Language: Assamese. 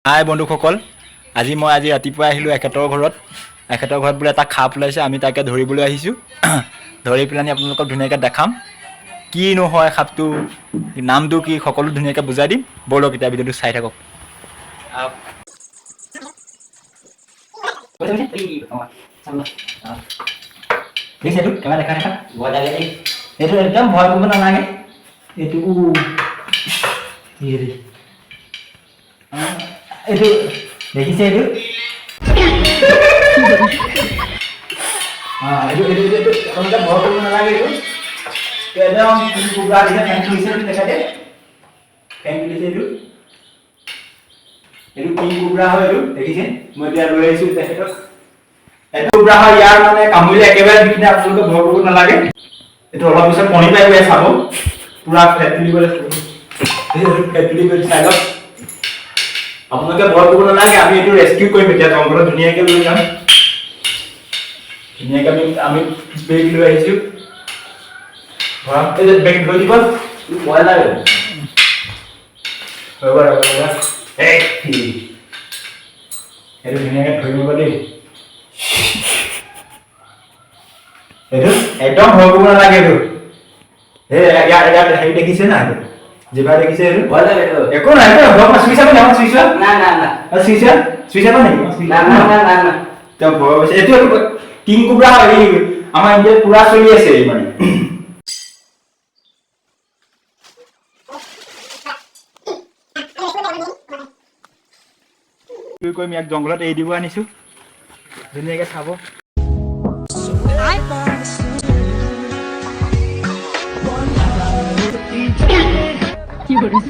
হাই বন্ধুসকল, আজি ৰাতিপুৱা আহিলোঁ এখেতৰ ঘৰত বোলে এটা সাপ ওলাইছে। আমি তাকে ধৰিবলৈ আহিছোঁ। ধৰি পেলাই আপোনালোকক ধুনীয়াকৈ দেখাম কি নহয় সাপটো, নামটো কি, সকলো ধুনীয়াকৈ বুজাই দিম। ব'লক এতিয়া ভিডিঅ'টো চাই থাকক। এইটো একদম ভয় কৰিব নালাগে। এইটো এইটো দেখিছে, এইটো আপোনালোকে ভয় কৰিব নালাগে। এইটো একদম কুকুৰা দিছে, ফেন খুলিছে তেখেতে, ফেন খুলিছে। এইটো কিং কুকুৰা হয়। এইটো দেখিছে, মই এতিয়া লৈ আহিছোঁ তেখেতক। এইটো কুকুৰা হয়, ইয়াৰ মানে কামুৰিলে একেবাৰে বিকিনে, আপোনালোকে ভয় কৰিব নালাগে। এইটো অলপ পিছত কণী পাৰিব, চাব পুৰা ফেট তুলিবলৈ চাই লওক। আপোনালোকে ভয় কৰিব নালাগে। আমি এইটো ৰেস্কিউ কৰিম এতিয়া, জংঘলত ধুনীয়াকৈ লৈ যাম। ধুনীয়াকৈ আমি বেগ লৈ আহিছোঁ। বেগ ধৰি দিব, ভয় লাগে। এইটো ধুনীয়াকৈ ধৰি দিব দেই। এইটো একদম ভয় কৰিব নালাগে। এইটো ইয়াত হেৰি দেখিছে না, এইটো জিভা দেখিছে। এইটো ভয় লাগে। একো নাই, চুই চাব নেকি? চুই চোৱা চুই চাব নেকি? তেওঁ ভয় হৈছে। এইটো কিং কুকুৰা হয়, আমাৰ ইণ্ডিয়াত পুৰা চলি আছে মানে। কৰিম, ইয়াক জংঘলত এৰি দিব আনিছোঁ। ধুনীয়াকৈ চাব। কি কৰিছে?